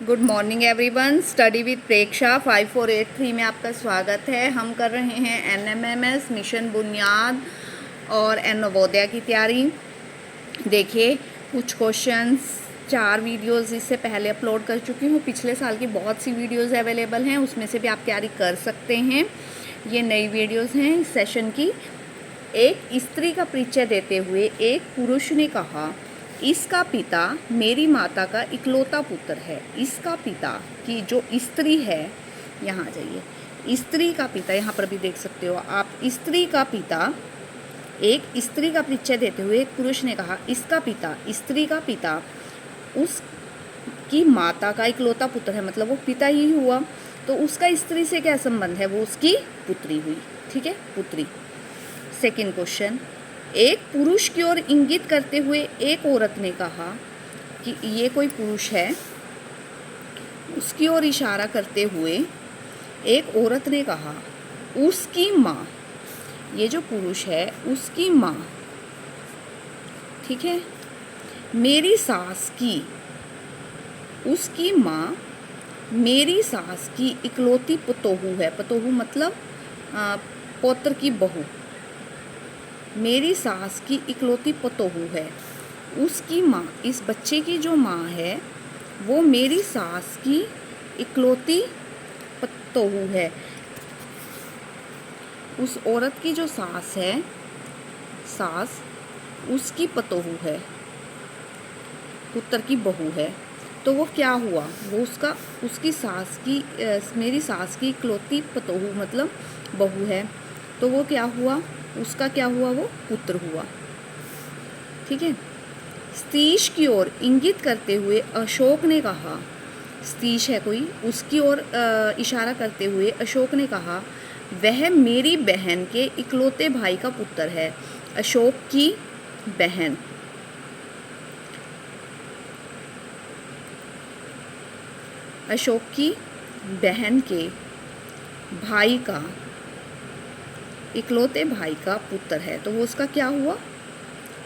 Good morning everyone. Study with Preksha 5483 में आपका स्वागत है। हम कर रहे हैं एनएमएमएस मिशन बुनियाद और नवोदय की तैयारी। देखिए, कुछ क्वेश्चंस 4 वीडियोस इससे पहले अपलोड कर चुकी हूँ। पिछले साल की बहुत सी वीडियोस अवेलेबल हैं, उसमें से भी आप तैयारी कर सकते हैं। ये नई वीडियोस हैं इस सेशन की। एक स्त्री का परिचय देते हुए एक पुरुष ने कहा, इसका पिता मेरी माता का इकलौता पुत्र है। इसका पिता की जो स्त्री है, यहाँ आ जाइए, स्त्री का पिता, यहाँ पर भी देख सकते हो आप, स्त्री का पिता, एक स्त्री का परिचय देते हुए एक पुरुष ने कहा, इसका पिता, स्त्री का पिता उसकी माता का इकलौता पुत्र है, मतलब वो पिता ही हुआ, तो उसका स्त्री से क्या संबंध है? वो उसकी पुत्री हुई। ठीक है, पुत्री। सेकंड क्वेश्चन, एक पुरुष की ओर इंगित करते हुए एक औरत ने कहा कि ये कोई पुरुष है। उसकी ओर इशारा करते हुए एक औरत ने कहा, उसकी माँ, ये जो पुरुष है उसकी माँ, ठीक है, मेरी सास की, उसकी माँ मेरी सास की इकलौती पतोहू है। पतोहू मतलब पौत्र की बहू। मेरी सास की इकलौती पतोहू है। उसकी माँ, इस बच्चे की जो माँ है वो मेरी सास की इकलौती पतोहू है। उस औरत की जो सास है, सास उसकी पतोहू है, पुत्र की बहू है। तो वो क्या हुआ? वो उसकी सास की, मेरी सास की इकलौती पतोहू मतलब बहू है। तो वो क्या हुआ? उसका क्या हुआ? वो पुत्र हुआ। ठीक है। सतीश की ओर इंगित करते हुए अशोक ने कहा, सतीश है कोई, उसकी ओर इशारा करते हुए अशोक ने कहा, वह मेरी बहन के इकलौते भाई का पुत्र है। अशोक की बहन, अशोक की बहन के भाई का, इकलौते भाई का पुत्र है। तो वो उसका क्या हुआ?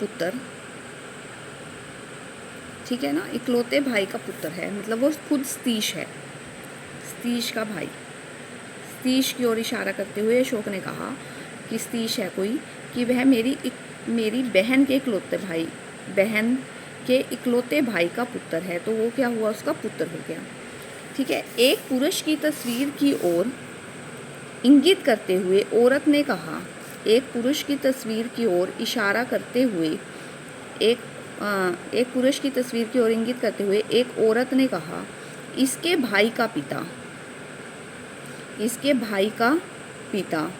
पुत्र। ठीक है ना, इकलौते भाई का पुत्र है, मतलब वो खुद सतीश है, सतीश का भाई। सतीश की ओर इशारा करते हुए अशोक ने कहा कि सतीश है कोई, कि वह मेरी बहन के इकलौते भाई, बहन के इकलौते भाई का पुत्र है। तो वो क्या हुआ? उसका पुत्र हो गया। ठीक है। एक पुरुष की तस्वीर की ओर इंगित करते हुए औरत ने कहा, एक पुरुष की तस्वीर की ओर इशारा करते हुए एक पुरुष की तस्वीर की ओर इंगित करते हुए एक औरत ने कहा, इसके भाई का पिता, इसके भाई का पिता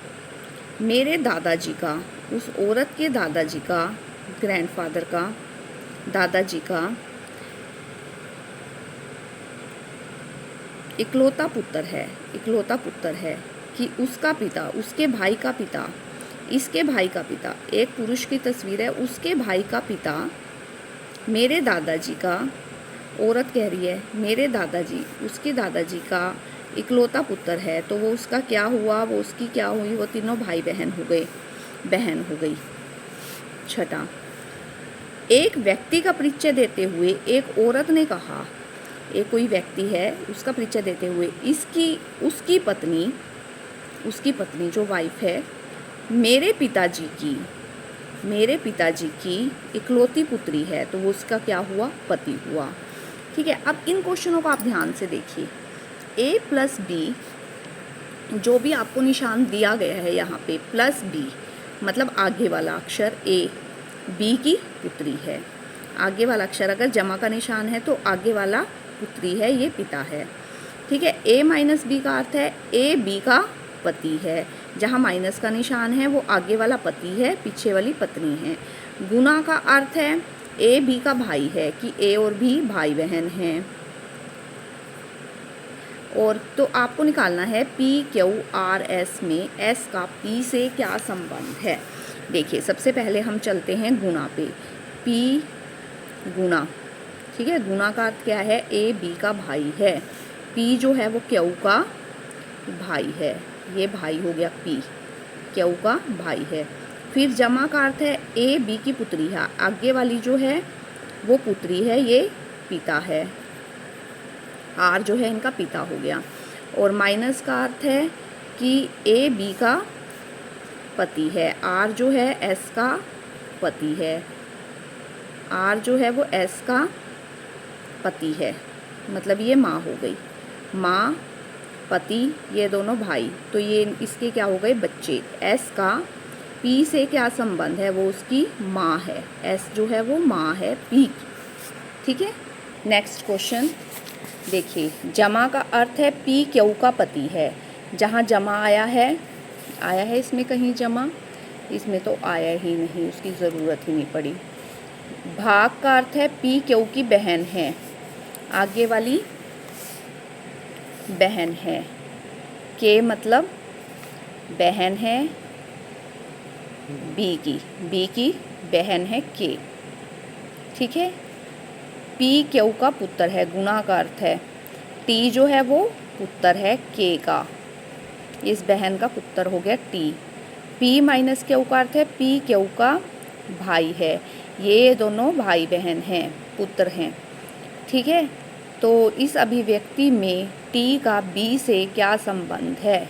मेरे दादाजी का, उस औरत के दादाजी का, ग्रैंडफादर का, दादाजी का इकलौता पुत्र है, इकलौता पुत्र है। कि उसका पिता, उसके भाई का पिता, इसके भाई का पिता, एक पुरुष की तस्वीर है, उसके भाई का पिता मेरे दादाजी का, औरत कह रही है मेरे दादाजी, उसके दादाजी का इकलौता पुत्र है। तो वो उसका क्या हुआ? वो उसकी क्या हुई? वो तीनों भाई बहन हो गए, बहन हो गई। छठा, एक व्यक्ति का परिचय देते हुए एक औरत ने कहा, एक कोई व्यक्ति है, उसका परिचय देते हुए उसकी पत्नी जो वाइफ है, मेरे पिताजी की इकलौती पुत्री है। तो वो उसका क्या हुआ? पति हुआ। ठीक है। अब इन क्वेश्चनों को आप ध्यान से देखिए। a प्लस बी, जो भी आपको निशान दिया गया है यहाँ पे, प्लस बी मतलब आगे वाला अक्षर a b की पुत्री है। आगे वाला अक्षर अगर जमा का निशान है तो आगे वाला पुत्री है, ये पिता है। ठीक है। a माइनस बी का अर्थ है a b का पति है। जहाँ माइनस का निशान है वो आगे वाला पति है, पीछे वाली पत्नी है। गुना का अर्थ है a b का भाई है, कि a और b भाई बहन हैं। और तो आपको निकालना है P Q R S में S का P से क्या संबंध है। देखिए, सबसे पहले हम चलते हैं गुना पे। P गुना, ठीक है, गुना का अर्थ क्या है? A B का भाई है। P जो है वो Q का भाई है, ये भाई हो गया P, Q का भाई है। फिर जमा का अर्थ है A B की पुत्री है, आगे वाली जो है वो पुत्री है, ये पिता है। आर जो है इनका पिता हो गया। और माइनस का अर्थ है कि ए बी का पति है, आर जो है एस का पति है, आर जो है वो एस का पति है, मतलब ये माँ हो गई, माँ पति ये दोनों भाई, तो ये इसके क्या हो गए बच्चे। एस का पी से क्या संबंध है, वो उसकी माँ है, एस जो है वो माँ है पी की, ठीक है। नेक्स्ट क्वेश्चन देखिए, जमा का अर्थ है पी क्यू का पति है। जहाँ जमा आया है इसमें कहीं जमा, इसमें तो आया ही नहीं, उसकी ज़रूरत ही नहीं पड़ी। भाग का अर्थ है पी क्यू की बहन है, आगे वाली बहन है, के मतलब बहन है बी की बहन है के, ठीक है। पी क्यू का पुत्र है, गुणा का अर्थ है टी जो है वो पुत्र है के का, इस बहन का पुत्र हो गया टी। पी माइनस क्यू का अर्थ है पी क्यू का भाई है, ये दोनों भाई बहन हैं, पुत्र हैं, ठीक है। तो इस अभिव्यक्ति में टी का बी से क्या संबंध है,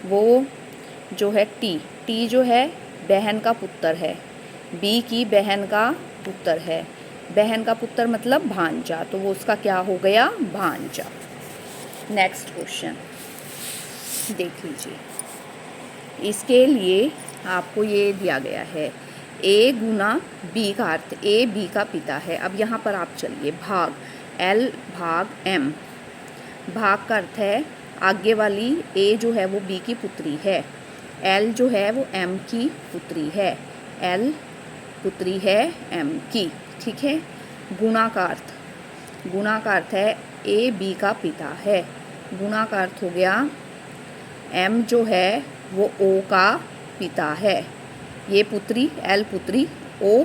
वो जो है टी जो है बहन का पुत्र है, बी की बहन का पुत्र है, बहन का पुत्र मतलब भांजा, तो वो उसका क्या हो गया भांजा। नेक्स्ट क्वेश्चन देख लीजिए, इसके लिए आपको ये दिया गया है ए गुना बी का अर्थ, ए बी का पिता है। अब यहाँ पर आप चलिए, भाग एल भाग एम, भाग का अर्थ है आगे वाली ए जो है वो बी की पुत्री है, एल जो है वो एम की पुत्री है, एल पुत्री है एम की, ठीक है। गुणा का अर्थ है ए बी का पिता है, गुणा का अर्थ हो गया एम जो है वो ओ का पिता है, ये पुत्री एल पुत्री ओ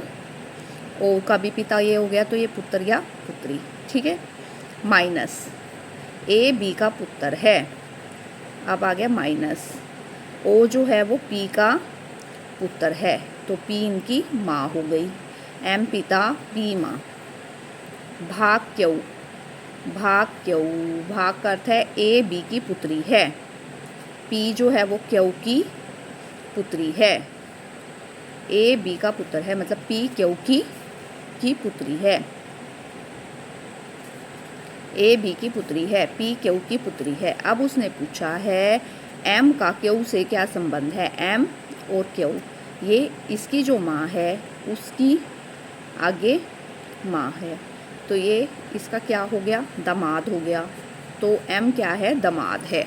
का भी पिता ये हो गया, तो ये पुत्र या पुत्री, ठीक है। माइनस ए बी का पुत्र है, अब आ गया माइनस, ओ जो है वो पी का पुत्र है, तो पी इनकी माँ हो गई, एम पिता पी माँ। भाग क्यू भाग का अर्थ है ए बी की पुत्री है, पी जो है वो क्यू की पुत्री है, ए बी का पुत्र है मतलब पी क्यू की पुत्री है, ए बी की पुत्री है, पी क्यू की पुत्री है। अब उसने पूछा है एम का क्यू से क्या संबंध है, एम और क्यू ये इसकी जो माँ है उसकी आगे माँ है, तो ये इसका क्या हो गया दामाद हो गया, तो एम क्या है दामाद है,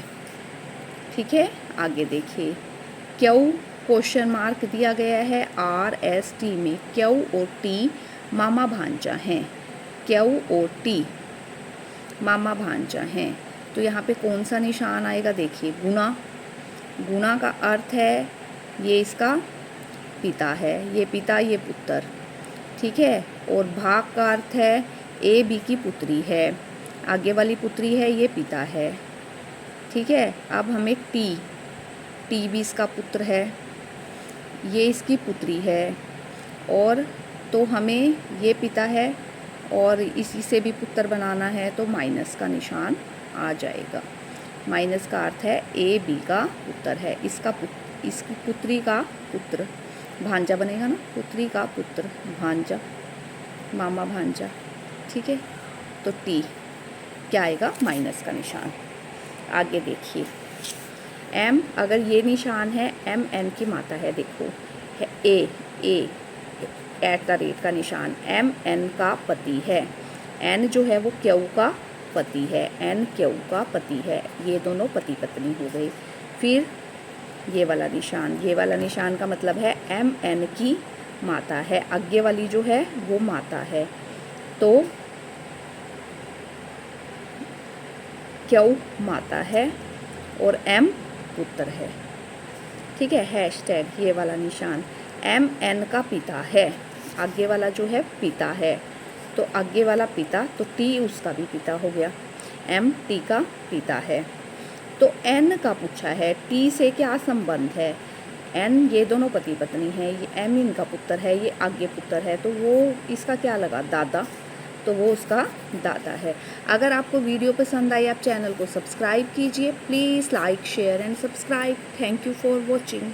ठीक है। आगे देखिए, क्यू क्वेश्चन मार्क दिया गया है आर एस टी में, क्यू और टी मामा भांजा हैं, क्यू और टी मामा भांजा हैं, तो यहाँ पे कौन सा निशान आएगा देखिए, गुणा का अर्थ है ये इसका पिता है, ये पिता ये पुत्र, ठीक है। और भाग का अर्थ है ए बी की पुत्री है, आगे वाली पुत्री है ये पिता है, ठीक है। अब हमें टी भी इसका पुत्र है, ये इसकी पुत्री है, और तो हमें ये पिता है और इसी से भी पुत्र बनाना है, तो माइनस का निशान आ जाएगा। माइनस का अर्थ है ए बी का पुत्र है, इसकी पुत्री का पुत्र भांजा बनेगा ना, पुत्री का पुत्र भांजा, मामा भांजा, ठीक है। तो टी क्या आएगा माइनस का निशान। आगे देखिए, एम अगर ये निशान है एम एन की माता है, देखो है ए @ का निशान, एम एन का पति है, एन जो है वो क्यू का पति है, एन क्यू का पति है, ये दोनों पति पत्नी हो गए। फिर ये वाला निशान का मतलब है एम एन की माता है, आगे वाली जो है वो माता है, तो क्यू माता है और एम पुत्र है, ठीक है। हैशटैग ये वाला निशान, एम एन का पिता है, आगे वाला जो है पिता है, तो आगे वाला पिता, तो टी उसका भी पिता हो गया, एम टी का पिता है। तो एन का पूछा है टी से क्या संबंध है, एन ये दोनों पति पत्नी हैं, ये एम इनका पुत्र है, ये आगे पुत्र है, तो वो इसका क्या लगा दादा, तो वो उसका दादा है। अगर आपको वीडियो पसंद आई, आप चैनल को सब्सक्राइब कीजिए please, like share and subscribe. Thank you for watching.